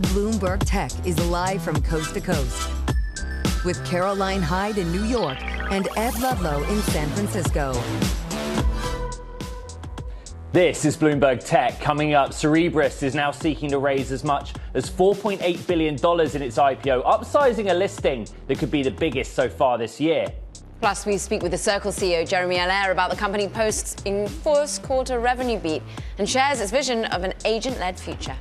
Bloomberg Tech is live from coast to coast with Caroline Hyde in New York and Ed Ludlow in San Francisco. This is Bloomberg Tech. Coming up, Cerebras is now seeking to raise as much as $4.8 billion in its IPO, upsizing a listing that could be the biggest so far this year. Plus, we speak with the Circle CEO Jeremy Allaire about the company posts in first quarter revenue beat and shares its vision of an agent-led future.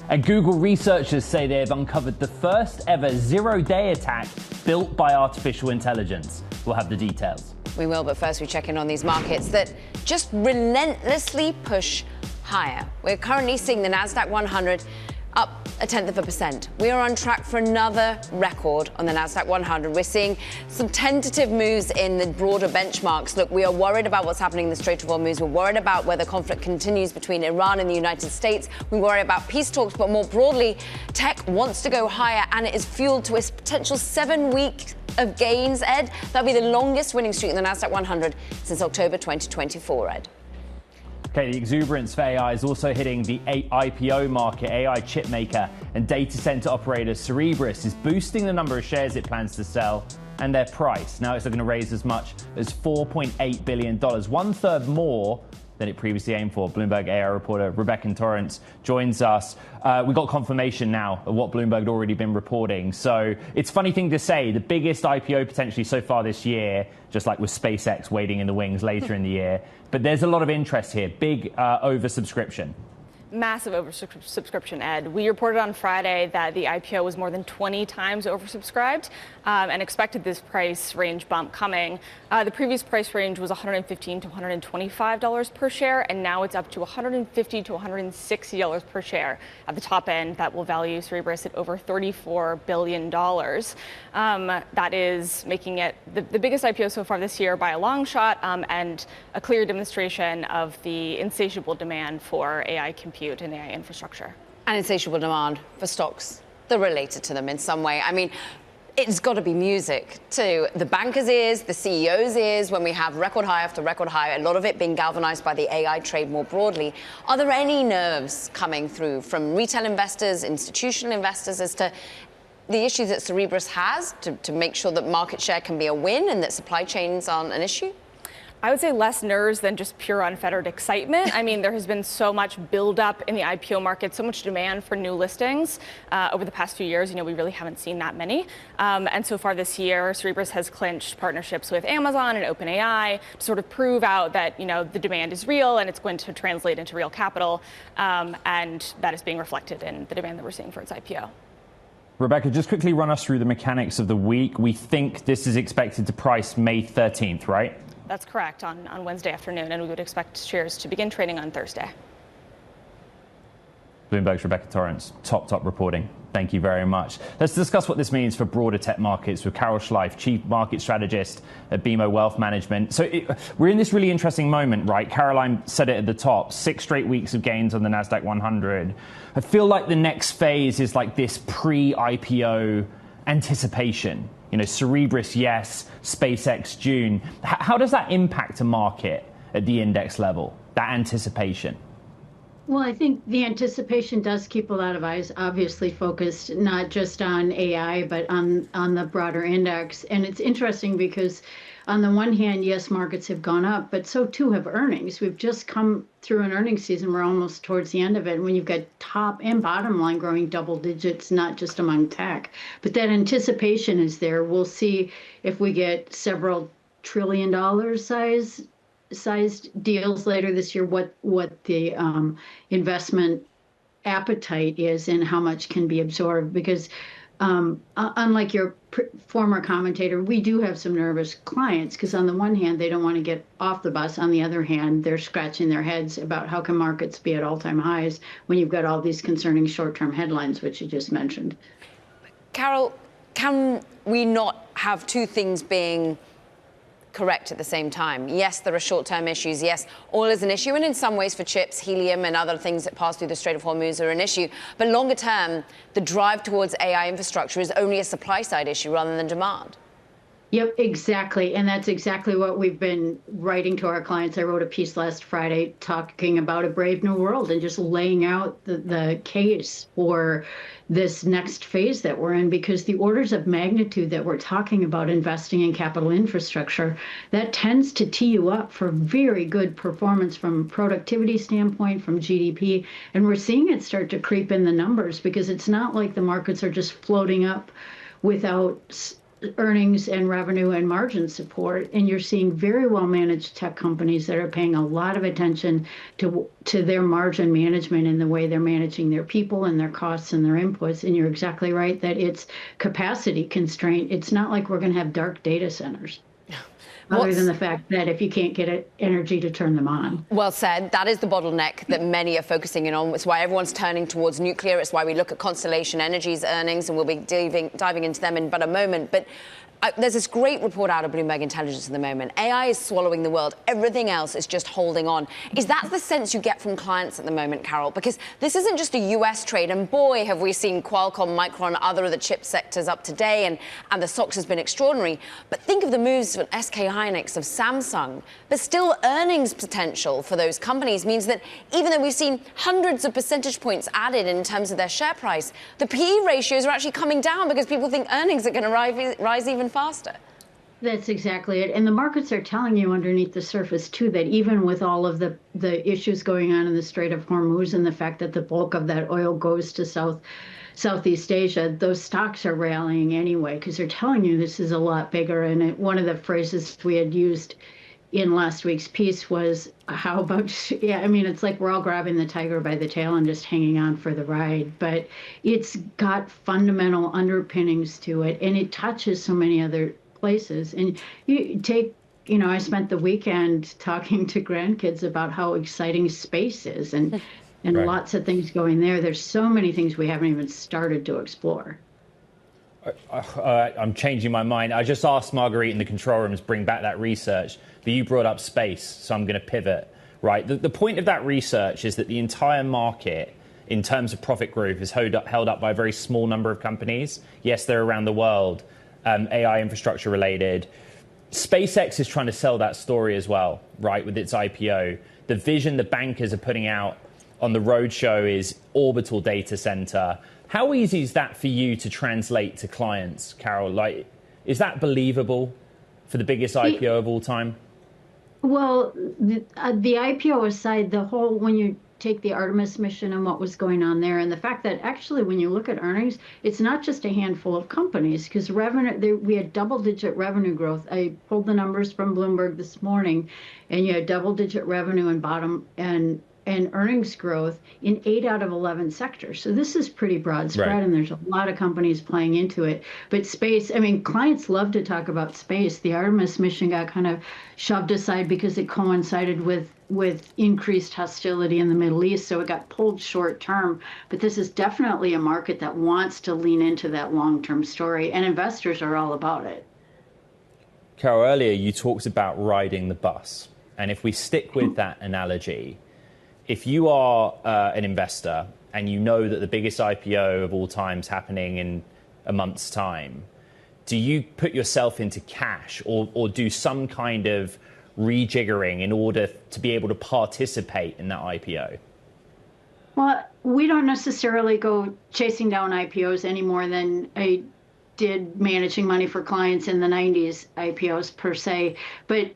And Google researchers say they have uncovered the first ever zero-day attack built by artificial intelligence. We'll have the details. We will, but first we check in on these markets that just relentlessly push higher. We're currently seeing the Nasdaq 100 up 0.1%. We are on track for another record on the Nasdaq 100. We're seeing some tentative moves in the broader benchmarks. Look, we are worried about what's happening in the Strait of Hormuz. We're worried about whether conflict continues between Iran and the United States. We worry about peace talks, but more broadly, tech wants to go higher, and it is fueled to a potential 7 weeks of gains, Ed. That'll be the longest winning streak in the Nasdaq 100 since October 2024, Ed. Okay, the exuberance for AI is also hitting the IPO market. AI Chipmaker and data center operator Cerebras is boosting the number of shares it plans to sell and their price. Now it's looking to raise as much as $4.8 billion, one-third more than it previously aimed for. Bloomberg AI reporter Rebecca Torrance joins us. We got confirmation now of what Bloomberg had already been reporting. So it's a funny thing to say, the biggest IPO potentially so far this year, just like with SpaceX waiting in the wings later in the year. But there's a lot of interest here, big oversubscription. Massive oversubscription, Ed. We reported on Friday that the IPO was more than 20 times oversubscribed and expected this price range bump coming. The previous price range was $115 to $125 per share, and now it's up to $150 to $160 per share. At the top end, that will value Cerebras at over $34 billion. That is making it the biggest IPO so far this year by a long shot, and a clear demonstration of the insatiable demand for AI compute and AI infrastructure. And insatiable demand for stocks that are related to them in some way. I mean, it's got to be music to the bankers' ears, the CEOs' ears, when we have record high after record high, a lot of it being galvanized by the AI trade more broadly. Are there any nerves coming through from retail investors, institutional investors, as to the issues that Cerebras has to make sure that market share can be a win and that supply chains aren't an issue? I would say less nerves than just pure unfettered excitement. I mean, there has been so much buildup in the IPO market, so much demand for new listings over the past few years. You know, we really haven't seen that many. And so far this year, Cerebras has clinched partnerships with Amazon and OpenAI to sort of prove out that, you know, the demand is real and it's going to translate into real capital. And that is being reflected in the demand that we're seeing for its IPO. Rebecca, just quickly run us through the mechanics of the week. We think this is expected to price May 13th, right? That's correct, on Wednesday afternoon, and we would expect shares to begin trading on Thursday. Bloomberg's Rebecca Torrance, top reporting. Thank you very much. Let's discuss what this means for broader tech markets with Carol Schleif, Chief Market Strategist at BMO Wealth Management. So we're in this really interesting moment, right? Caroline said it at the top, 6 straight weeks of gains on the Nasdaq 100. I feel like the next phase is like this pre-IPO anticipation. You know, Cerebras, yes, SpaceX, June. How does that impact a market at the index level, that anticipation? Well, I think the anticipation does keep a lot of eyes obviously focused not just on AI, but on the broader index. And it's interesting because on the one hand, yes, markets have gone up, but so too have earnings. We've just come through an earnings season. We're almost towards the end of it. When you've got top and bottom line growing double digits, not just among tech, but that anticipation is there. We'll see if we get several $1 trillion sized deals later this year, what the investment appetite is and how much can be absorbed. Because unlike your former commentator, we do have some nervous clients because on the one hand, they don't want to get off the bus. On the other hand, they're scratching their heads about how can markets be at all-time highs when you've got all these concerning short-term headlines, which you just mentioned. Carol, can we not have two things being correct at the same time? Yes, there are short-term issues. Yes, oil is an issue. And in some ways for chips, helium and other things that pass through the Strait of Hormuz are an issue. But longer term, the drive towards AI infrastructure is only a supply side issue rather than demand. Yep, exactly. And that's exactly what we've been writing to our clients. I wrote a piece last Friday talking about a brave new world and just laying out the case for this next phase that we're in, because the orders of magnitude that we're talking about investing in capital infrastructure, that tends to tee you up for very good performance from a productivity standpoint, from GDP. And we're seeing it start to creep in the numbers, because it's not like the markets are just floating up without earnings and revenue and margin support, and you're seeing very well managed tech companies that are paying a lot of attention to their margin management and the way they're managing their people and their costs and their inputs. And you're exactly right that it's capacity constraint. It's not like we're going to have dark data centers. Other than the fact that if you can't get energy to turn them on. Well said. That is the bottleneck that many are focusing in on. It's why everyone's turning towards nuclear. It's why we look at Constellation Energy's earnings, and we'll be diving into them in but a moment. But there's this great report out of Bloomberg Intelligence at the moment. AI is swallowing the world. Everything else is just holding on. Is that the sense you get from clients at the moment, Carol? Because this isn't just a US trade, and boy, have we seen Qualcomm, Micron, other of the chip sectors up today, and the stocks has been extraordinary. But think of the moves from SK Hynix, of Samsung. There's still earnings potential for those companies, means that even though we've seen hundreds of percentage points added in terms of their share price, the PE ratios are actually coming down because people think earnings are going to rise even faster. That's exactly it. And the markets are telling you underneath the surface, too, that even with all of the issues going on in the Strait of Hormuz and the fact that the bulk of that oil goes to Southeast Asia, those stocks are rallying anyway, because they're telling you this is a lot bigger. And one of the phrases we had used in last week's piece was, how about, yeah, I mean, it's like we're all grabbing the tiger by the tail and just hanging on for the ride. But it's got fundamental underpinnings to it, and it touches so many other places. And you take, I spent the weekend talking to grandkids about how exciting space is, and right. Lots of things going there. There's so many things we haven't even started to explore. I'm changing my mind. I just asked Marguerite in the control room to bring back that research, but you brought up space, so I'm going to pivot. Right. The point of that research is that the entire market, in terms of profit growth, is held up by a very small number of companies. Yes, they're around the world, AI infrastructure related. SpaceX is trying to sell that story as well, right, with its IPO. The vision the bankers are putting out on the roadshow is orbital data center. How easy is that for you to translate to clients, Carol? Like, is that believable for the biggest IPO of all time? Well, the IPO aside, when you take the Artemis mission and what was going on there, and the fact that actually when you look at earnings, it's not just a handful of companies, because we had double-digit revenue growth. I pulled the numbers from Bloomberg this morning, and you had double-digit revenue and bottom and earnings growth in 8 out of 11 sectors. So this is pretty broad spread, right. And there's a lot of companies playing into it. But space, I mean, clients love to talk about space. The Artemis mission got kind of shoved aside because it coincided with increased hostility in the Middle East, so it got pulled short term. But this is definitely a market that wants to lean into that long-term story, and investors are all about it. Carol, earlier you talked about riding the bus. And if we stick with that analogy, if you are an investor and you know that the biggest IPO of all time is happening in a month's time, do you put yourself into cash or do some kind of rejiggering in order to be able to participate in that IPO? Well, we don't necessarily go chasing down IPOs any more than I did managing money for clients in the 90s IPOs per se. But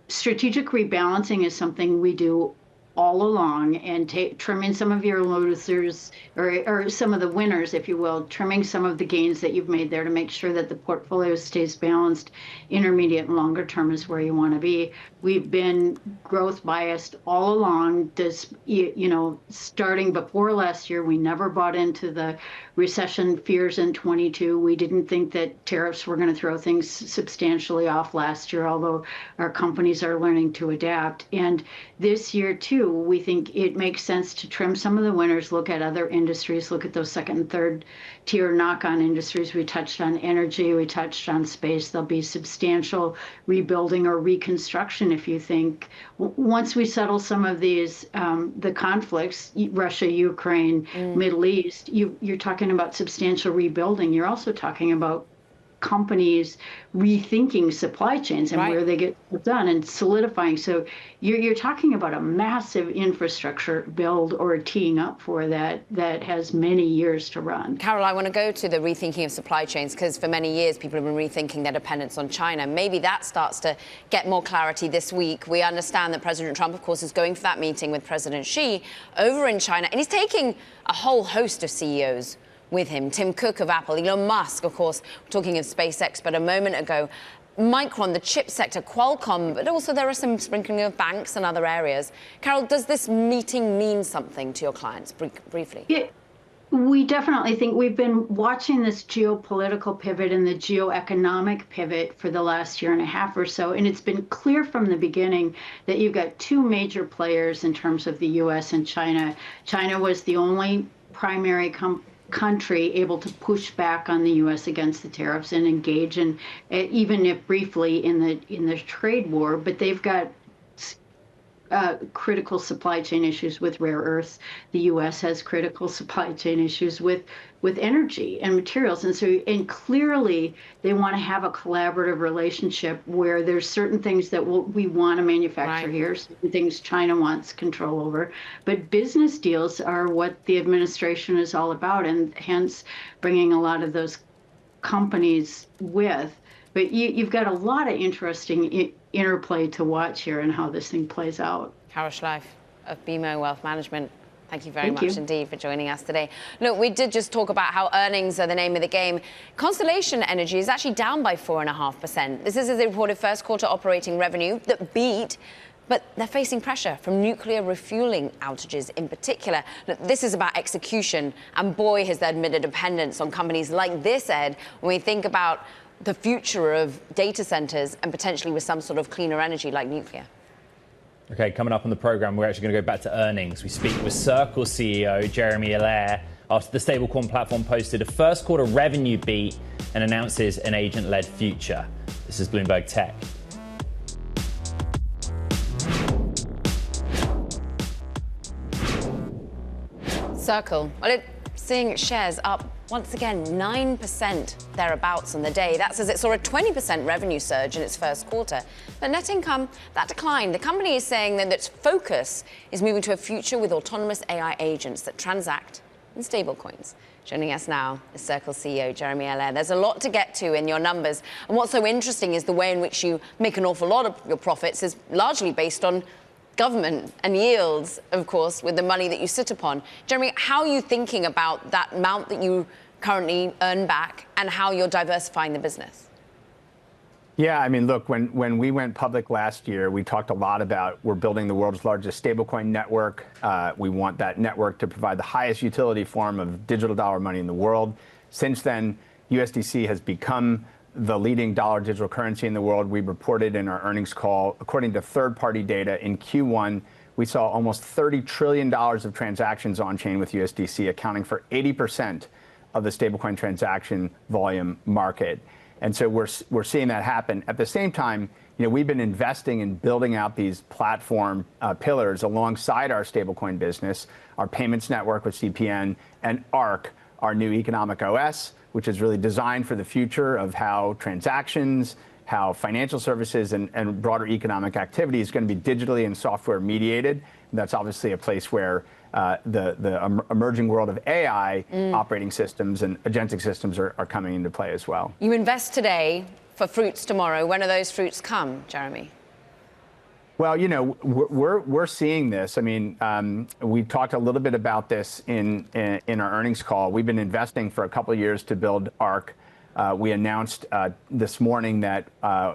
strategic rebalancing is something we do all along, and trimming some of your losers or some of the winners, if you will, trimming some of the gains that you've made there to make sure that the portfolio stays balanced. Intermediate and longer term is where you want to be. We've been growth biased all along. Starting before last year, we never bought into the recession fears in 22. We didn't think that tariffs were going to throw things substantially off last year, although our companies are learning to adapt. And this year, too, we think it makes sense to trim some of the winners, look at other industries, look at those second and third tier knock-on industries. We touched on energy, we touched on space. There'll be substantial rebuilding or reconstruction, if you think. Once we settle some of these, the conflicts, Russia, Ukraine, Middle East, you're talking about substantial rebuilding. You're also talking about companies rethinking supply chains and where they get done and solidifying. So you're talking about a massive infrastructure build or teeing up for that has many years to run. Carol, I want to go to the rethinking of supply chains because for many years people have been rethinking their dependence on China. Maybe that starts to get more clarity this week. We understand that President Trump, of course, is going for that meeting with President Xi over in China, and he's taking a whole host of CEOs with him. Tim Cook of Apple, Elon Musk, of course, talking of SpaceX, but a moment ago, Micron, the chip sector, Qualcomm, but also there are some sprinkling of banks and other areas. Carol, does this meeting mean something to your clients, briefly? Yeah, we definitely think we've been watching this geopolitical pivot and the geoeconomic pivot for the last year and a half or so, and it's been clear from the beginning that you've got two major players in terms of the U.S. and China. China was the only primary country able to push back on the U.S. against the tariffs and engage in, even if briefly, in the trade war. But they've got critical supply chain issues with rare earths. The U.S. has critical supply chain issues with energy and materials, and clearly they want to have a collaborative relationship where there's certain things that we want to manufacture here, certain things China wants control over, but business deals are what the administration is all about, and hence bringing a lot of those companies with. But you've got a lot of interesting interplay to watch here and how this thing plays out. Carol Schleif of BMO Wealth Management, thank you very much indeed for joining us today. Look, we did just talk about how earnings are the name of the game. Constellation Energy is actually down by 4.5%. This is as they reported first quarter operating revenue that beat, but they're facing pressure from nuclear refueling outages in particular. Look, this is about execution, and boy, has there been a dependence on companies like this, Ed, when we think about the future of data centers and potentially with some sort of cleaner energy like nuclear. Okay, coming up on the program, we're actually going to go back to earnings. We speak with Circle CEO Jeremy Allaire after the stablecoin platform posted a first quarter revenue beat and announces an agent-led future. This is Bloomberg Tech. Circle, well, it's seeing its shares up once again 9% thereabouts on the day. That's as it saw a 20% revenue surge in its first quarter. But net income, that declined. The company is saying that its focus is moving to a future with autonomous AI agents that transact in stablecoins. Joining us now is Circle CEO Jeremy Allaire. There's a lot to get to in your numbers. And what's so interesting is the way in which you make an awful lot of your profits is largely based on government and yields, of course, with the money that you sit upon. Jeremy, how are you thinking about that amount that you currently earn back and how you're diversifying the business? Yeah, I mean, look, when we went public last year, we talked a lot about we're building the world's largest stablecoin network. We want that network to provide the highest utility form of digital dollar money in the world. Since then, USDC has become the leading dollar digital currency in the world. We reported in our earnings call, according to third-party data, in Q1, we saw almost $30 trillion of transactions on-chain with USDC, accounting for 80% of the stablecoin transaction volume market. And so we're seeing that happen. At the same time, we've been investing in building out these platform pillars alongside our stablecoin business, our payments network with CPN, and ARC, our new economic OS, which is really designed for the future of how transactions, how financial services and broader economic activity is going to be digitally and software mediated. And that's obviously a place where the emerging world of AI operating systems and agentic systems are coming into play as well. You invest today for fruits tomorrow. When do those fruits come, Jeremy? Well, we're seeing this. I mean, we talked a little bit about this in our earnings call. We've been investing for a couple of years to build ARC. We announced this morning that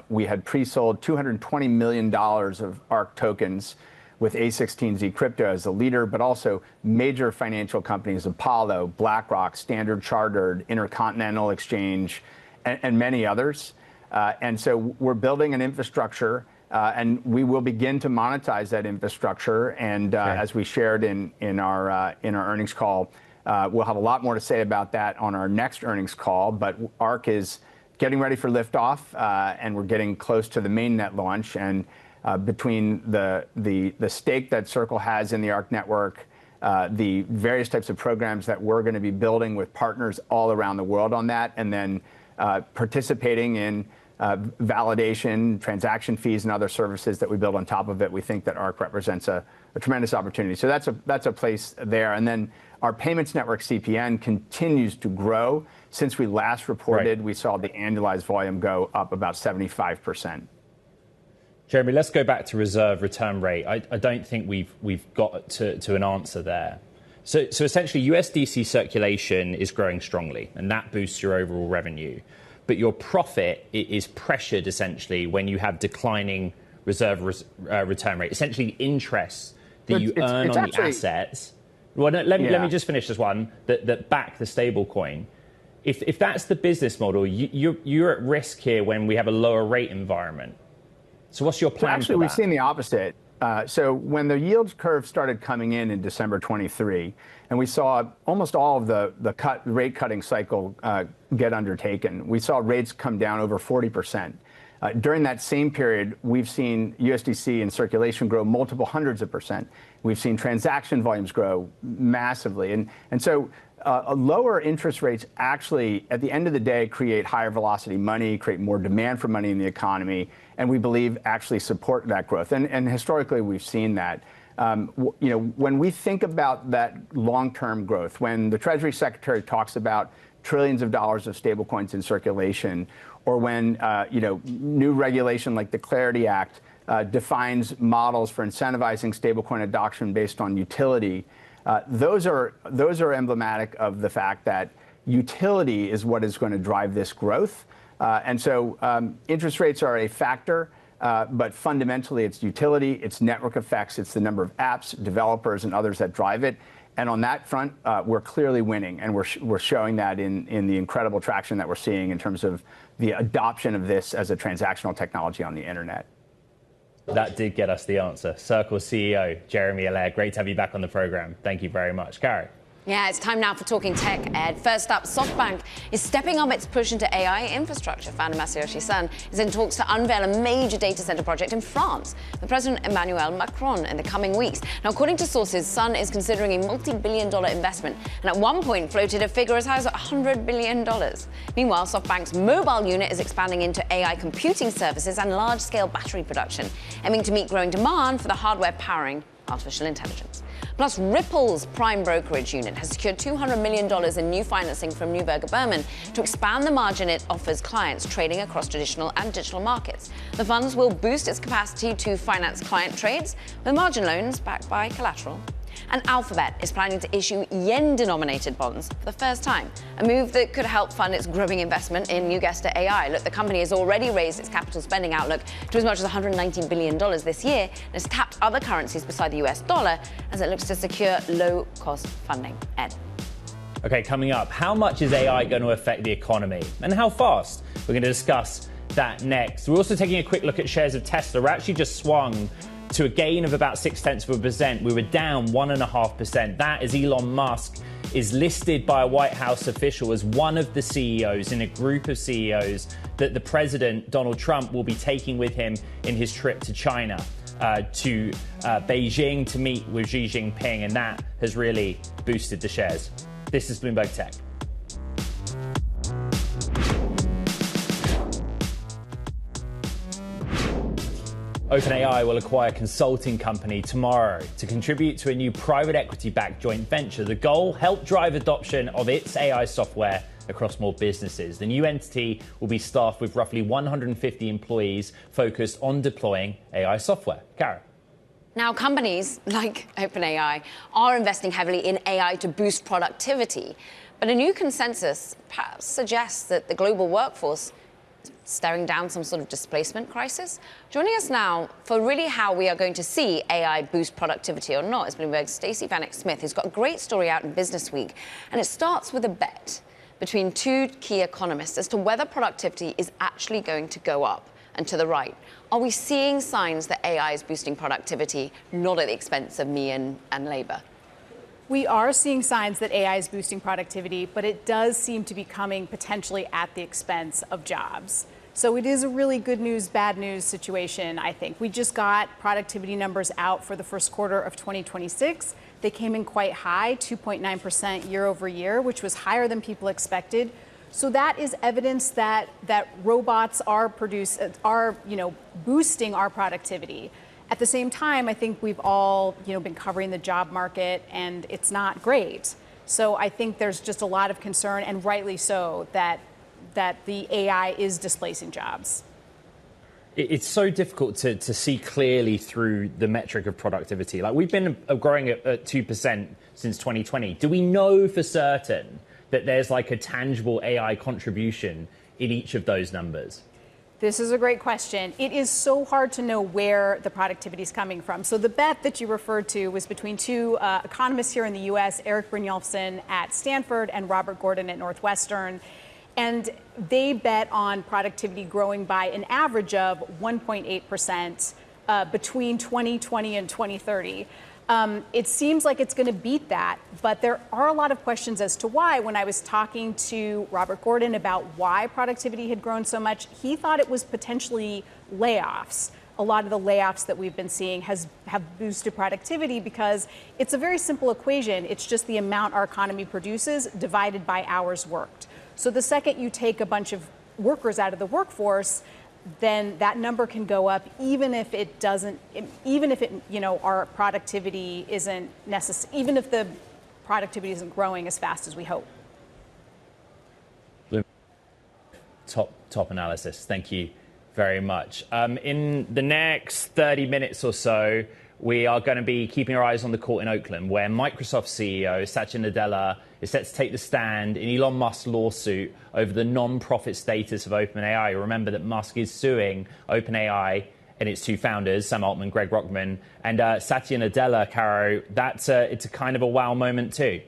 we had pre-sold $220 million of ARC tokens with A16Z Crypto as the leader, but also major financial companies, Apollo, BlackRock, Standard Chartered, Intercontinental Exchange, and many others. And so we're building an infrastructure. And we will begin to monetize that infrastructure. And as we shared in our earnings call, we'll have a lot more to say about that on our next earnings call. But ARC is getting ready for liftoff, and we're getting close to the mainnet launch. And between the stake that Circle has in the ARC network, the various types of programs that we're going to be building with partners all around the world on that, and then participating in validation, transaction fees, and other services that we build on top of it. We think that ARC represents a tremendous opportunity. So that's a place there. And then our payments network CPN continues to grow. Since we last reported, we saw the annualized volume go up about 75%. Jeremy, let's go back to reserve return rate. I don't think we've got to an answer there. So essentially, USDC circulation is growing strongly, and that boosts your overall revenue. But your profit is pressured, essentially, when you have declining reserve return rate. Essentially, interest that you earn on the assets. Well, no, let me just finish this one, that back the stable coin. If that's the business model, you're at risk here when we have a lower rate environment. So what's your plan for that? Actually, we've seen the opposite. So when the yield curve started coming in December 23, and we saw almost all of the rate cutting cycle get undertaken, we saw rates come down over 40%. During that same period, we've seen USDC in circulation grow multiple hundreds of percent. We've seen transaction volumes grow massively. And so lower interest rates actually, at the end of the day, create higher velocity money, create more demand for money in the economy, and we believe actually support that growth. And historically, we've seen that. When we think about that long-term growth, when the Treasury Secretary talks about trillions of dollars of stablecoins in circulation, or when new regulation like the Clarity Act defines models for incentivizing stablecoin adoption based on utility, those are emblematic of the fact that utility is what is going to drive this growth. And so interest rates are a factor, but fundamentally it's utility, it's network effects, it's the number of apps, developers, and others that drive it. And on that front, we're clearly winning, and we're showing that in the incredible traction that we're seeing in terms of the adoption of this as a transactional technology on the internet. That did get us the answer. Circle CEO Jeremy Allaire, great to have you back on the program. Thank you very much. Karen. Yeah, it's time now for Talking Tech, Ed. First up, SoftBank is stepping up its push into AI infrastructure. Founder Masayoshi Son is in talks to unveil a major data center project in France with President Emmanuel Macron in the coming weeks. Now, according to sources, Son is considering a multi-billion-dollar investment and at one point floated a figure as high as $100 billion. Meanwhile, SoftBank's mobile unit is expanding into AI computing services and large-scale battery production, aiming to meet growing demand for the hardware powering artificial intelligence. Plus, Ripple's prime brokerage unit has secured $200 million in new financing from Neuberger Berman to expand the margin it offers clients trading across traditional and digital markets. The funds will boost its capacity to finance client trades with margin loans backed by collateral. And Alphabet is planning to issue yen-denominated bonds for the first time, a move that could help fund its growing investment in, you guessed it, AI. Look, the company has already raised its capital spending outlook to as much as $190 billion this year and has tapped other currencies beside the US dollar as it looks to secure low-cost funding. Ed. Okay, coming up, how much is AI going to affect the economy and how fast? We're going to discuss that next. We're also taking a quick look at shares of Tesla. We're actually just swung to a gain of about 0.6%. We were down 1.5%. That as Elon Musk is listed by a White House official as one of the CEOs in a group of CEOs that the president, Donald Trump, will be taking with him in his trip to China, to Beijing to meet with Xi Jinping, and that has really boosted the shares. This is Bloomberg Tech. OpenAI will acquire a consulting company tomorrow to contribute to a new private equity-backed joint venture. The goal, help drive adoption of its AI software across more businesses. The new entity will be staffed with roughly 150 employees focused on deploying AI software. Karen. Now, companies like OpenAI are investing heavily in AI to boost productivity. But a new consensus perhaps suggests that the global workforce staring down some sort of displacement crisis. Joining us now for really how we are going to see AI boost productivity or not is Bloomberg's Stacey Vanek Smith, who's got a great story out in Business Week. And it starts with a bet between two key economists as to whether productivity is actually going to go up and to the right. Are we seeing signs that AI is boosting productivity, not at the expense of me and labor? We are seeing signs that AI is boosting productivity, but it does seem to be coming potentially at the expense of jobs. So it is a really good news, bad news situation, I think. We just got productivity numbers out for the first quarter of 2026. They came in quite high, 2.9% year over year, which was higher than people expected. So that is evidence that robots are boosting our productivity. At the same time, I think we've all been covering the job market, and it's not great. So I think there's just a lot of concern, and rightly so, that the AI is displacing jobs. It's so difficult to see clearly through the metric of productivity. Like, we've been growing at 2% since 2020. Do we know for certain that there's like a tangible AI contribution in each of those numbers? This is a great question. It is so hard to know where the productivity is coming from. So the bet that you referred to was between two economists here in the U.S., Eric Brynjolfsson at Stanford and Robert Gordon at Northwestern. And they bet on productivity growing by an average of 1.8% between 2020 and 2030. It seems like it's going to beat that, but there are a lot of questions as to why. When I was talking to Robert Gordon about why productivity had grown so much, he thought it was potentially layoffs. A lot of the layoffs that we've been seeing have boosted productivity because it's a very simple equation. It's just the amount our economy produces divided by hours worked. So the second you take a bunch of workers out of the workforce, then that number can go up, even if it doesn't, our productivity isn't necessary, even if the productivity isn't growing as fast as we hope. Top analysis. Thank you very much. In the next 30 minutes or so, we are going to be keeping our eyes on the court in Oakland, where Microsoft CEO Satya Nadella is set to take the stand in Elon Musk's lawsuit over the non-profit status of OpenAI. Remember that Musk is suing OpenAI and its two founders, Sam Altman, Greg Brockman, and Satya Nadella, Caro. It's a kind of a wow moment too.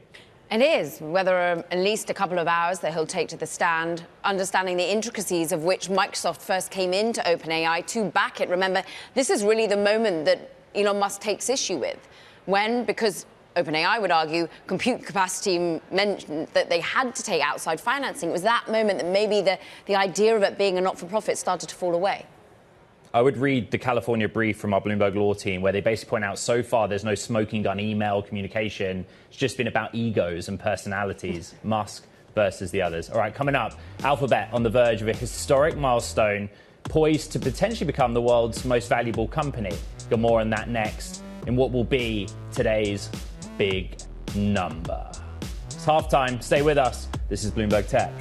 It is, whether at least a couple of hours that he'll take to the stand, understanding the intricacies of which Microsoft first came into OpenAI to back it. Remember, this is really the moment that Elon Musk takes issue with. When? Because OpenAI would argue compute capacity meant that they had to take outside financing. It was that moment that maybe the idea of it being a not-for-profit started to fall away. I would read the California brief from our Bloomberg law team, where they basically point out so far there's no smoking gun email communication. It's just been about egos and personalities, Musk versus the others. All right, coming up, Alphabet on the verge of a historic milestone, poised to potentially become the world's most valuable company. Got more on that next in what will be today's big number. It's halftime. Stay with us. This is Bloomberg Tech.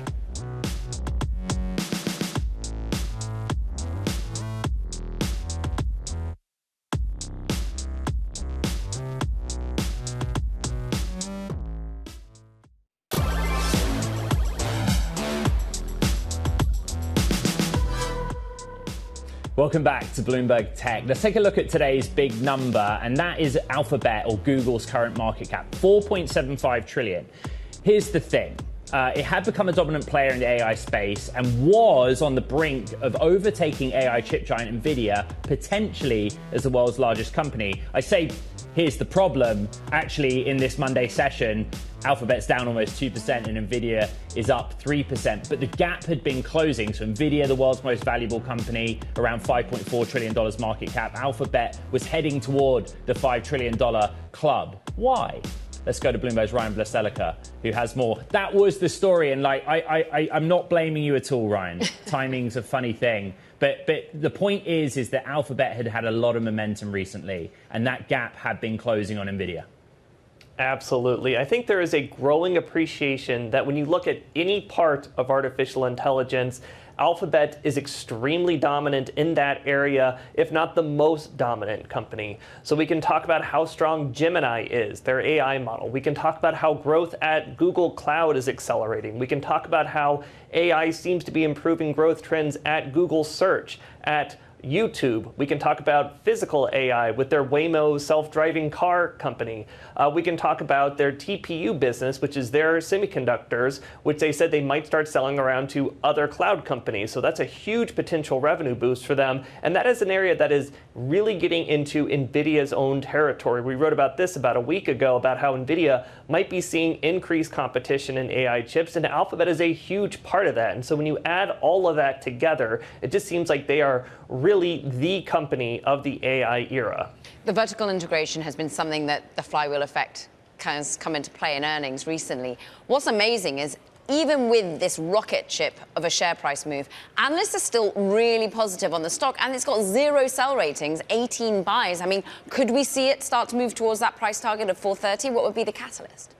Welcome back to Bloomberg Tech. Let's take a look at today's big number, and that is Alphabet, or Google's current market cap, $4.75 trillion. Here's the thing. It had become a dominant player in the AI space and was on the brink of overtaking AI chip giant NVIDIA, potentially as the world's largest company. I say, here's the problem. Actually, in this Monday session, Alphabet's down almost 2% and NVIDIA is up 3%. But the gap had been closing. So NVIDIA, the world's most valuable company, around $5.4 trillion market cap. Alphabet was heading toward the $5 trillion club. Why? Let's go to Bloomberg's Ryan Bleselica, who has more. That was the story. And I'm not blaming you at all, Ryan. Timing's a funny thing. But the point is that Alphabet had a lot of momentum recently, and that gap had been closing on NVIDIA. Absolutely. I think there is a growing appreciation that when you look at any part of artificial intelligence, Alphabet is extremely dominant in that area, if not the most dominant company. So we can talk about how strong Gemini is, their AI model. We can talk about how growth at Google Cloud is accelerating. We can talk about how AI seems to be improving growth trends at Google Search, at YouTube. We can talk about physical AI with their Waymo self-driving car company. We can talk about their TPU business, which is their semiconductors, which they said they might start selling around to other cloud companies. So that's a huge potential revenue boost for them. And that is an area that is really getting into NVIDIA's own territory. We wrote about this about a week ago, about how NVIDIA might be seeing increased competition in AI chips, and Alphabet is a huge part of that. And so when you add all of that together, it just seems like they are really the company of the AI era. The vertical integration has been something that the flywheel effect has come into play in earnings recently. What's amazing is even with this rocket ship of a share price move, analysts are still really positive on the stock, and it's got 0 sell ratings, 18 buys. I mean, could we see it start to move towards that price target of 430? What would be the catalyst?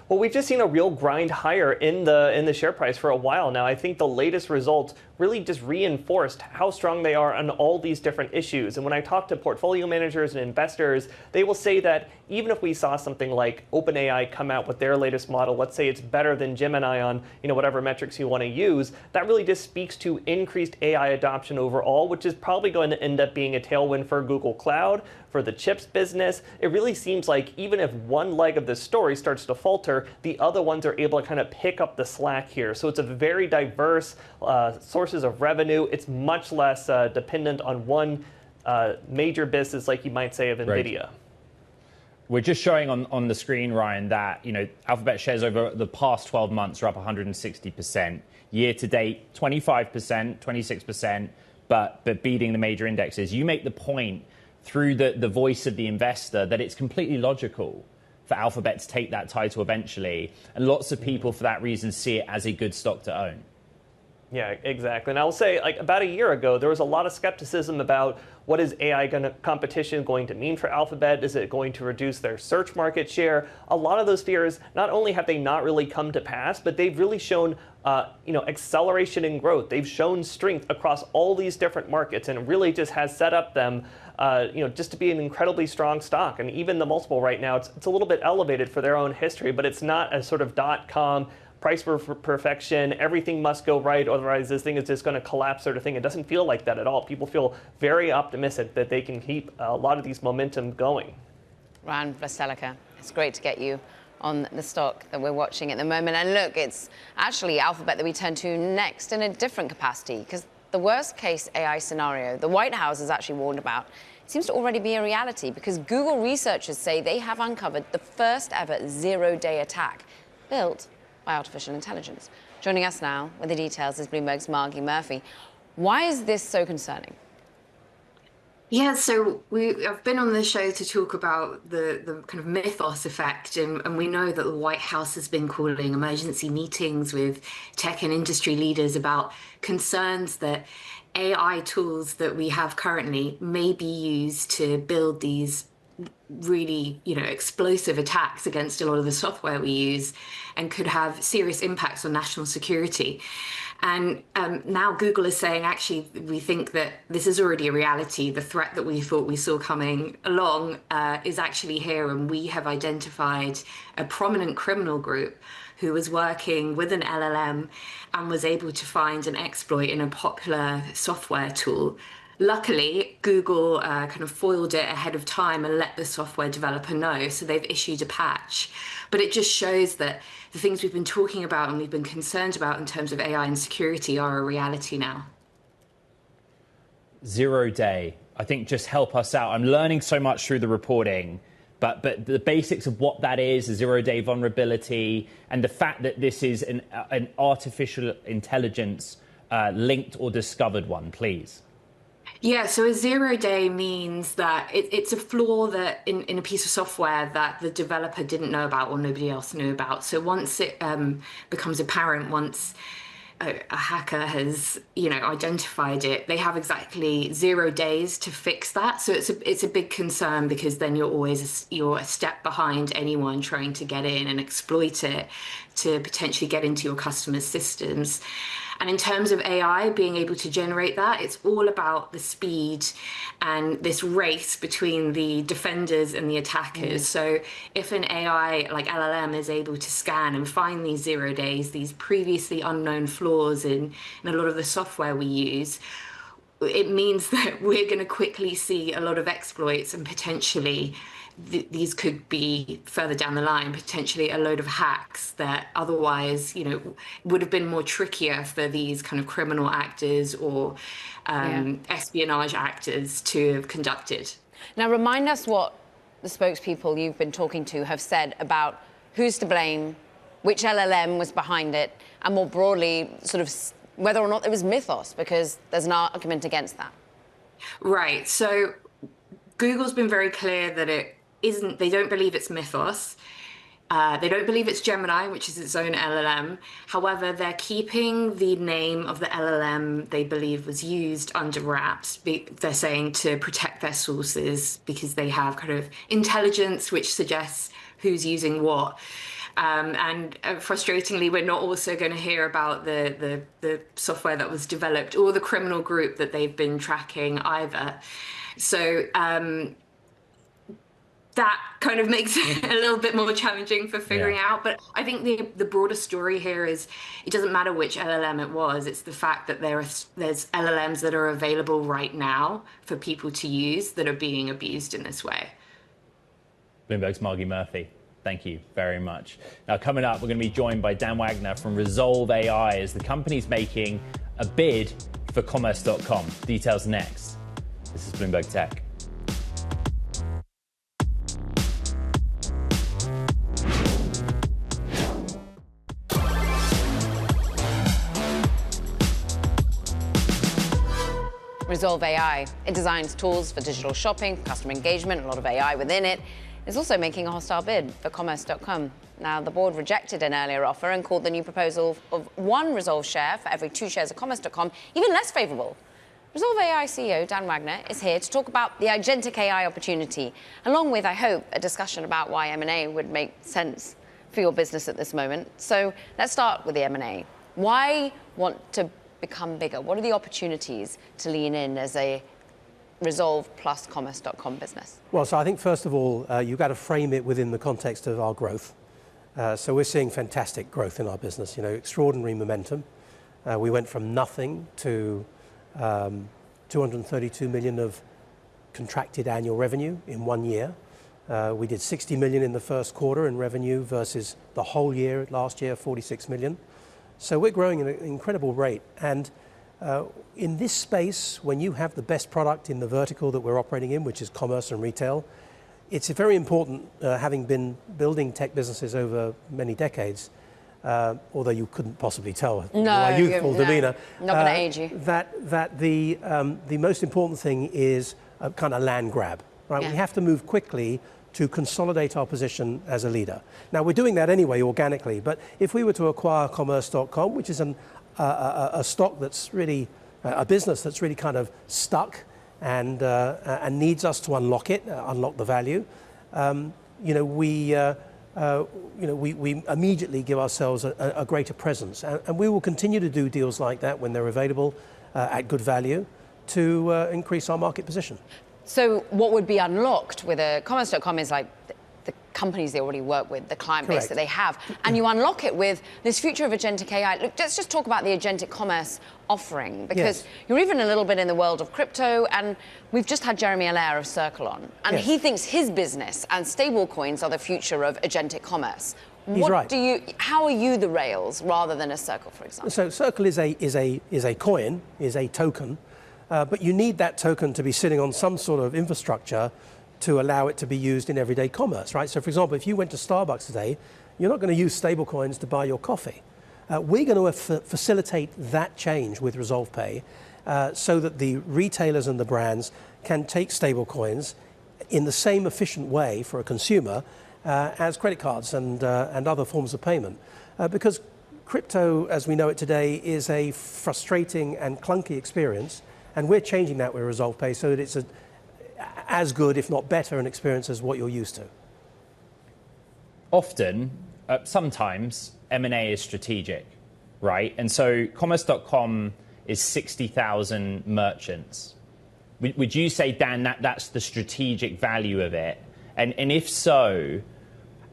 Well, we've just seen a real grind higher in the share price for a while now. I think the latest results really just reinforced how strong they are on all these different issues. And when I talk to portfolio managers and investors, they will say that even if we saw something like OpenAI come out with their latest model, let's say it's better than Gemini on whatever metrics you want to use, that really just speaks to increased AI adoption overall, which is probably going to end up being a tailwind for Google Cloud, for the chips business. It really seems like even if one leg of the story starts to falter, the other ones are able to kind of pick up the slack here. So it's a very diverse sources of revenue. It's much less dependent on one major business like you might say of NVIDIA. Right. We're just showing on the screen, Ryan, that Alphabet shares over the past 12 months are up 160%. Year to date, 25%, 26%, but beating the major indexes. You make the point through the voice of the investor that it's completely logical for Alphabet to take that title eventually, and lots of people for that reason see it as a good stock to own. Yeah, exactly. And I'll say, like, about a year ago, there was a lot of skepticism about what is AI competition going to mean for Alphabet? Is it going to reduce their search market share? A lot of those fears, not only have they not really come to pass, but they've really shown acceleration in growth. They've shown strength across all these different markets, and it really just has set up them just to be an incredibly strong stock. And even the multiple right now, it's a little bit elevated for their own history, but it's not a sort of .com price for perfection, everything must go right, otherwise this thing is just going to collapse sort of thing. It doesn't feel like that at all. People feel very optimistic that they can keep a lot of these momentum going. Ryan Veselica, it's great to get you on the stock that we're watching at the moment. And look, it's actually Alphabet that we turn to next in a different capacity, because the worst case AI scenario the White House has actually warned about seems to already be a reality, because Google researchers say they have uncovered the first ever zero-day attack built by artificial intelligence. Joining us now with the details is Bloomberg's Margie Murphy. Why is this so concerning? Yeah, so I've been on the show to talk about the kind of mythos effect, and we know that the White House has been calling emergency meetings with tech and industry leaders about concerns that AI tools that we have currently may be used to build these really, explosive attacks against a lot of the software we use, and could have serious impacts on national security. And now Google is saying, actually, we think that this is already a reality. The threat that we thought we saw coming along is actually here, and we have identified a prominent criminal group who was working with an LLM and was able to find an exploit in a popular software tool. Luckily, Google kind of foiled it ahead of time and let the software developer know, so they've issued a patch. But it just shows that the things we've been talking about and we've been concerned about in terms of AI and security are a reality now. 0 day, I think, just help us out. I'm learning so much through the reporting, but the basics of what that is, a 0 day vulnerability, and the fact that this is an artificial intelligence linked or discovered one, please. Yeah, so a 0 day means that it's a flaw that in a piece of software that the developer didn't know about or nobody else knew about. So once it becomes apparent, once a hacker has identified it, they have exactly 0 days to fix that. So it's a big concern, because then you're a step behind anyone trying to get in and exploit it to potentially get into your customers' systems. And in terms of AI being able to generate that, it's all about the speed and this race between the defenders and the attackers. So if an AI like LLM is able to scan and find these 0 days, these previously unknown flaws in a lot of the software we use, it means that we're going to quickly see a lot of exploits, and potentially these could be further down the line, potentially a load of hacks that otherwise, would have been more trickier for these kind of criminal actors or espionage actors to have conducted. Now, remind us what the spokespeople you've been talking to have said about who's to blame, which LLM was behind it, and more broadly, sort of whether or not there was mythos, because there's an argument against that. Right. So Google's been very clear that they don't believe it's mythos. They don't believe it's Gemini, which is its own LLM. However, they're keeping the name of the LLM they believe was used under wraps. They're saying to protect their sources because they have kind of intelligence which suggests who's using what. And frustratingly, we're not also going to hear about the software that was developed or the criminal group that they've been tracking either. So that kind of makes it a little bit more challenging for figuring out. But I think the broader story here is it doesn't matter which LLM it was. It's the fact that there's LLMs that are available right now for people to use that are being abused in this way. Bloomberg's Margie Murphy. Thank you very much. Now, coming up, we're going to be joined by Dan Wagner from Rezolve AI as the company's making a bid for commerce.com. Details next. This is Bloomberg Tech. Rezolve AI. It designs tools for digital shopping, customer engagement, a lot of AI within it. It's also making a hostile bid for commerce.com. Now, the board rejected an earlier offer and called the new proposal of one Rezolve share for every 2 shares of commerce.com even less favorable. Rezolve AI CEO Dan Wagner is here to talk about the agentic AI opportunity, along with, I hope, a discussion about why M&A would make sense for your business at this moment. So let's start with the M&A. Why want to become bigger? What are the opportunities to lean in as a Rezolve plus commerce.com business? Well, so I think first of all, you've got to frame it within the context of our growth. So we're seeing fantastic growth in our business, extraordinary momentum. We went from nothing to 232 million of contracted annual revenue in 1 year. We did 60 million in the first quarter in revenue versus the whole year last year, 46 million. So we're growing at an incredible rate. And in this space, when you have the best product in the vertical that we're operating in, which is commerce and retail, it's very important, having been building tech businesses over many decades, although you couldn't possibly tell my youthful demeanor. Not going to age you. That the most important thing is a kind of land grab, right? Yeah. We have to move quickly to consolidate our position as a leader. Now, we're doing that anyway organically, but if we were to acquire commerce.com, which is a stock that's really, a business that's really kind of stuck and needs us to unlock it, unlock the value, we immediately give ourselves a greater presence. And we will continue to do deals like that when they're available at good value to increase our market position. So what would be unlocked with a commerce.com is like the companies they already work with, the client base that they have. And you unlock it with this future of agentic AI. Look, let's just talk about the agentic commerce offering, because you're even a little bit in the world of crypto, and we've just had Jeremy Allaire of Circle on, and he thinks his business and stable coins are the future of agentic commerce. He's right. How are you the rails rather than a Circle, for example? So Circle is a coin, is a token. But you need that token to be sitting on some sort of infrastructure to allow it to be used in everyday commerce, right? So, for example, if you went to Starbucks today, you're not going to use stablecoins to buy your coffee. We're going to facilitate that change with Rezolve Pay so that the retailers and the brands can take stablecoins in the same efficient way for a consumer as credit cards and other forms of payment. Because crypto, as we know it today, is a frustrating and clunky experience. And we're changing that with Rezolve Pay so that it's as good, if not better, an experience as what you're used to. Often, sometimes, M&A is strategic, right? And so commerce.com is 60,000 merchants. Would you say, Dan, that's the strategic value of it? And if so,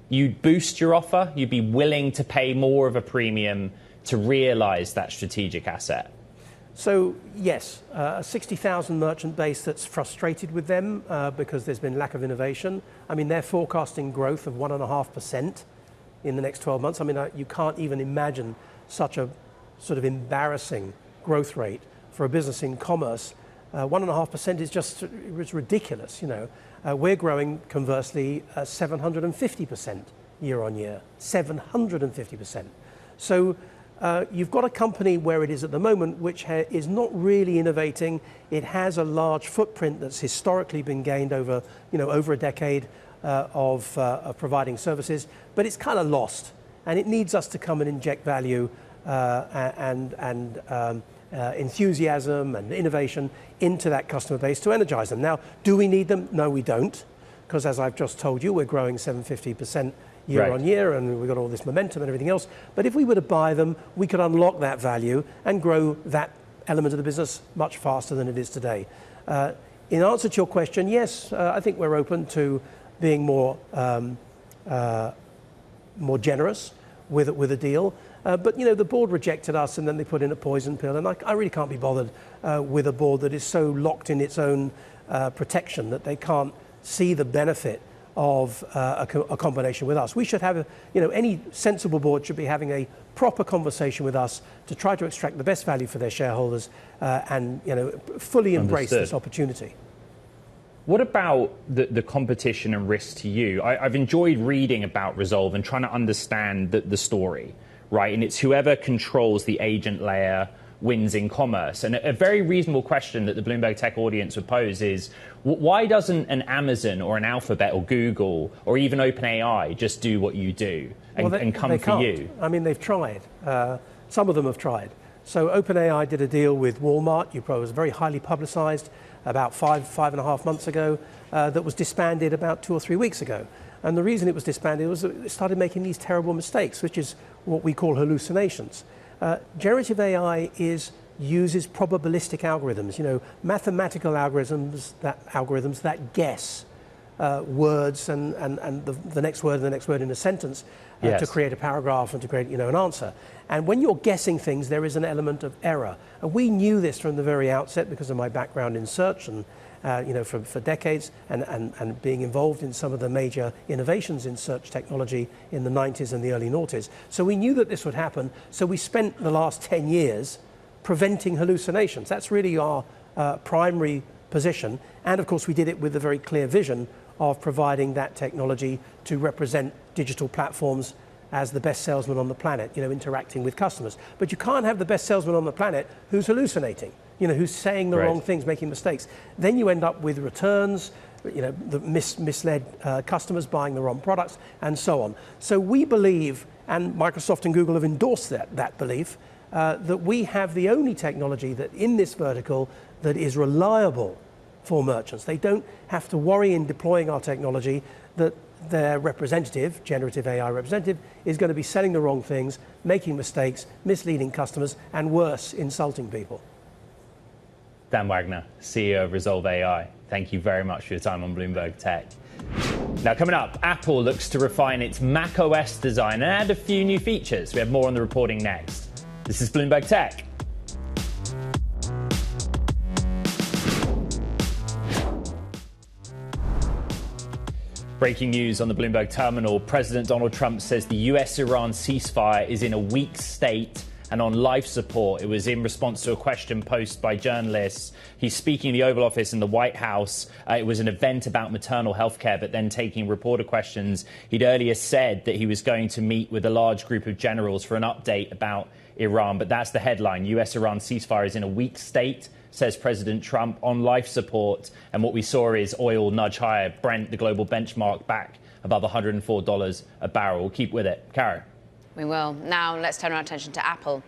you'd boost your offer? You'd be willing to pay more of a premium to realize that strategic asset? So, yes, a 60,000 merchant base that's frustrated with them because there's been lack of innovation. I mean, they're forecasting growth of 1.5% in the next 12 months. I mean, you can't even imagine such a sort of embarrassing growth rate for a business in commerce. 1.5% is just it's ridiculous, We're growing, conversely, 750% year on year, 750%. So, you've got a company where it is at the moment which is not really innovating. It has a large footprint that's historically been gained over a decade of providing services, but it's kind of lost. And it needs us to come and inject value and enthusiasm and innovation into that customer base to energize them. Now, do we need them? No, we don't, because as I've just told you, we're growing 750% year on year, and we've got all this momentum and everything else. But if we were to buy them, we could unlock that value and grow that element of the business much faster than it is today. In answer to your question, yes, I think we're open to being more generous with a deal. But the board rejected us, and then they put in a poison pill, and I really can't be bothered with a board that is so locked in its own protection that they can't see the benefit of a combination with us. We should have any sensible board should be having a proper conversation with us to try to extract the best value for their shareholders and fully embrace this opportunity. What about the competition and risk to you? I've enjoyed reading about Rezolve and trying to understand the story, right? And it's whoever controls the agent layer wins in commerce. And a very reasonable question that the Bloomberg Tech audience would pose is, why doesn't an Amazon or an Alphabet or Google or even OpenAI just do what you do and come for you? I mean, they've tried. Some of them have tried. So OpenAI did a deal with Walmart. It was very highly publicized about five and a half months ago, that was disbanded about 2 or 3 weeks ago. And the reason it was disbanded was that it started making these terrible mistakes, which is what we call hallucinations. Generative AI uses probabilistic algorithms, mathematical algorithms that guess words and the next word and the next word in a sentence to create a paragraph and to create an answer. And when you're guessing things, there is an element of error. And we knew this from the very outset because of my background in search and for decades and being involved in some of the major innovations in search technology in the 90s and the early noughties. So we knew that this would happen. So we spent the last 10 years preventing hallucinations. That's really our primary position. And of course, we did it with a very clear vision of providing that technology to represent digital platforms as the best salesman on the planet, interacting with customers. But you can't have the best salesman on the planet who's hallucinating, who's saying the wrong things, making mistakes. Then you end up with returns, the misled customers buying the wrong products, and so on. So we believe, and Microsoft and Google have endorsed that belief, that we have the only technology that in this vertical that is reliable for merchants. They don't have to worry in deploying our technology that their representative, generative AI representative, is going to be selling the wrong things, making mistakes, misleading customers, and worse, insulting people. Dan Wagner, CEO of Rezolve AI, thank you very much for your time on Bloomberg Tech. Now, coming up, Apple looks to refine its macOS design and add a few new features. We have more on the reporting next. This is Bloomberg Tech. Breaking news on the Bloomberg terminal. President Donald Trump says the US-Iran ceasefire is in a weak state and on life support. It was in response to a question posed by journalists. He's speaking in the Oval Office in the White House. It was an event about maternal health care, but then taking reporter questions. He'd earlier said that he was going to meet with a large group of generals for an update about Iran. But that's the headline. US-Iran ceasefire is in a weak state, says President Trump, on life support. And what we saw is oil nudge higher. Brent, the global benchmark, back above $104 a barrel. We'll keep with it. Karen. We will. Now let's turn our attention to Apple.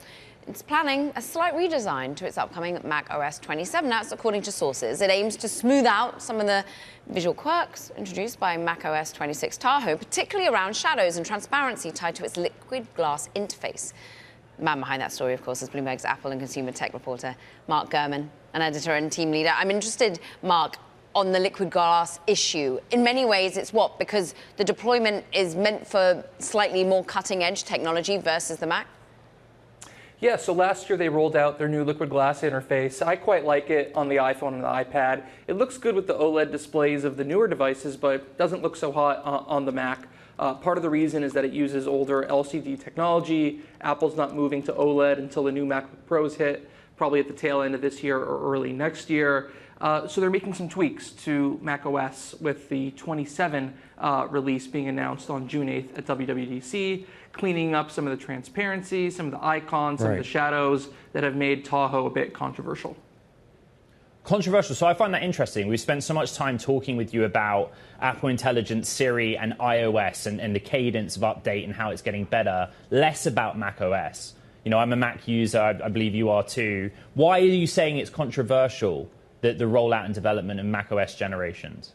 It's planning a slight redesign to its upcoming Mac OS 27. That's according to sources. It aims to smooth out some of the visual quirks introduced by Mac OS 26 Tahoe, particularly around shadows and transparency tied to its liquid glass interface. The man behind that story, of course, is Bloomberg's Apple and consumer tech reporter, Mark Gurman, an editor and team leader. I'm interested, Mark, on the liquid glass issue. In many ways, it's what? Because the deployment is meant for slightly more cutting-edge technology versus the Mac? Yeah, so last year they rolled out their new liquid glass interface. I quite like it on the iPhone and the iPad. It looks good with the OLED displays of the newer devices, but doesn't look so hot on the Mac. Part of the reason is that it uses older LCD technology. Apple's not moving to OLED until the new MacBook Pros hit, probably at the tail end of this year or early next year. So they're making some tweaks to macOS with the 27 release being announced on June 8th at WWDC, cleaning up some of the transparency, some of the icons, some of the shadows that have made Tahoe a bit controversial. Controversial. So I find that interesting. We've spent so much time talking with you about Apple Intelligence, Siri, and iOS and the cadence of update and how it's getting better, less about macOS. You know, I'm a Mac user. I believe you are too. Why are you saying it's controversial, the rollout and development of macOS generations?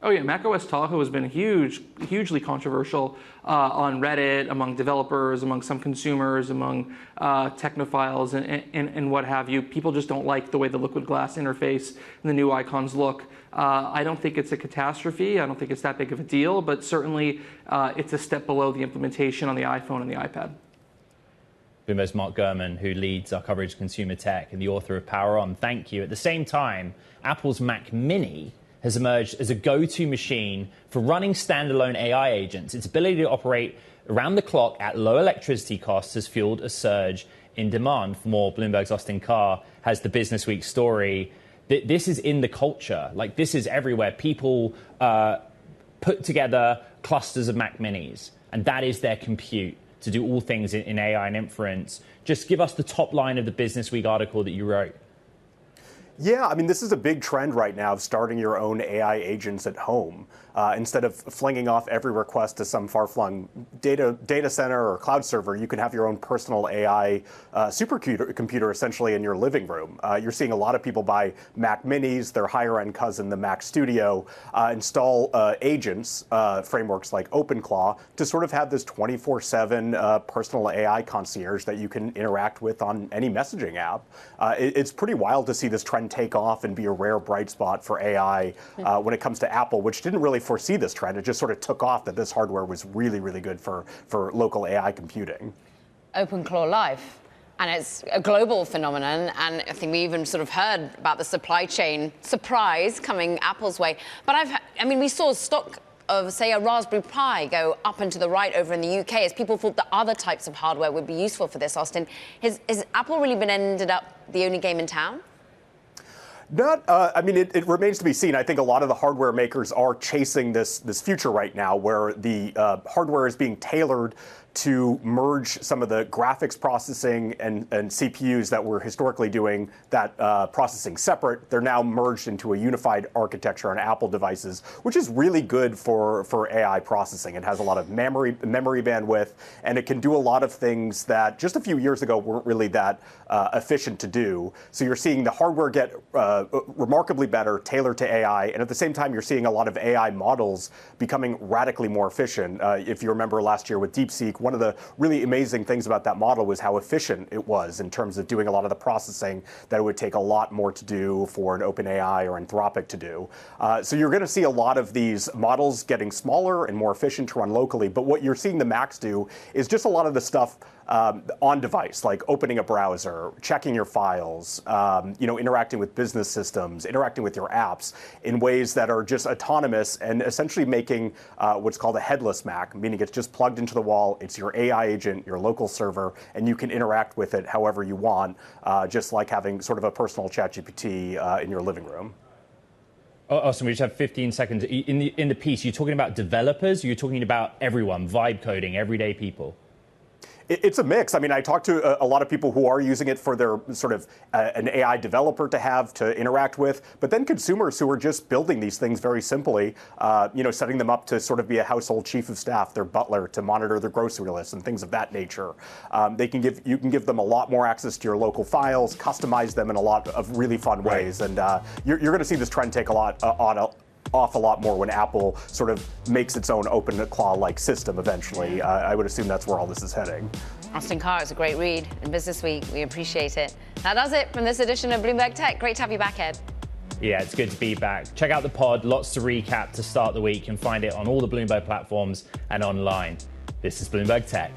Oh yeah, macOS Tahoe has been hugely controversial on Reddit, among developers, among some consumers, among technophiles, and what have you. People just don't like the way the liquid glass interface and the new icons look. I don't think it's a catastrophe. I don't think it's that big of a deal, but certainly it's a step below the implementation on the iPhone and the iPad. Bloomberg's Mark Gurman, who leads our coverage of consumer tech and the author of Power On. Thank you. At the same time, Apple's Mac Mini has emerged as a go-to machine for running standalone AI agents. Its ability to operate around the clock at low electricity costs has fueled a surge in demand. For more, Bloomberg's Austin Carr has the Business Week story. This is in the culture. Like, this is everywhere. People put together clusters of Mac Minis, and that is their compute to do all things in AI and inference. Just give us the top line of the Business Week article that you wrote. Yeah, I mean, this is a big trend right now of starting your own AI agents at home. Instead of flinging off every request to some far-flung data center or cloud server, you can have your own personal AI supercomputer essentially in your living room. You're seeing a lot of people buy Mac Minis, their higher-end cousin, the Mac Studio, install agents, frameworks like OpenClaw, to sort of have this 24/7 personal AI concierge that you can interact with on any messaging app. It's pretty wild to see this trend take off and be a rare bright spot for AI when it comes to Apple, which didn't really foresee this trend. It just sort of took off that this hardware was really, really good for local AI computing. OpenClaw Live. And it's a global phenomenon, and I think we even sort of heard about the supply chain surprise coming Apple's way. But we saw stock of, say, a Raspberry Pi go up and to the right over in the UK as people thought that other types of hardware would be useful for this, Austin. Has Apple really ended up the only game in town? It remains to be seen. I think a lot of the hardware makers are chasing this future right now where the hardware is being tailored to merge some of the graphics processing and CPUs that were historically doing that processing separate. They're now merged into a unified architecture on Apple devices, which is really good for AI processing. It has a lot of memory bandwidth, and it can do a lot of things that just a few years ago weren't really that efficient to do. So you're seeing the hardware get remarkably better, tailored to AI, and at the same time you're seeing a lot of AI models becoming radically more efficient. If you remember last year with DeepSeek, one of the really amazing things about that model was how efficient it was in terms of doing a lot of the processing that it would take a lot more to do for an OpenAI or Anthropic to do. So you're going to see a lot of these models getting smaller and more efficient to run locally. But what you're seeing the Macs do is just a lot of the stuff on device, like opening a browser, checking your files, interacting with business systems, interacting with your apps in ways that are just autonomous and essentially making what's called a headless Mac, meaning it's just plugged into the wall. It's your AI agent, your local server, and you can interact with it however you want, just like having sort of a personal ChatGPT in your living room. Awesome. We just have 15 seconds. In the piece, you're talking about developers, you're talking about everyone, vibe coding, everyday people. It's a mix. I mean, I talked to a lot of people who are using it for their sort of an AI developer to have to interact with, but then consumers who are just building these things very simply, setting them up to sort of be a household chief of staff, their butler, to monitor their grocery lists and things of that nature. You can give them a lot more access to your local files, customize them in a lot of really fun ways, and you're going to see this trend take off a lot more when Apple sort of makes its own OpenClaw-like system eventually. I would assume that's where all this is heading. Austin Carr, it's a great read in Business Week. We appreciate it. That does it from this edition of Bloomberg Tech. Great to have you back, Ed. Yeah, it's good to be back. Check out the pod. Lots to recap to start the week. You can find it on all the Bloomberg platforms and online. This is Bloomberg Tech.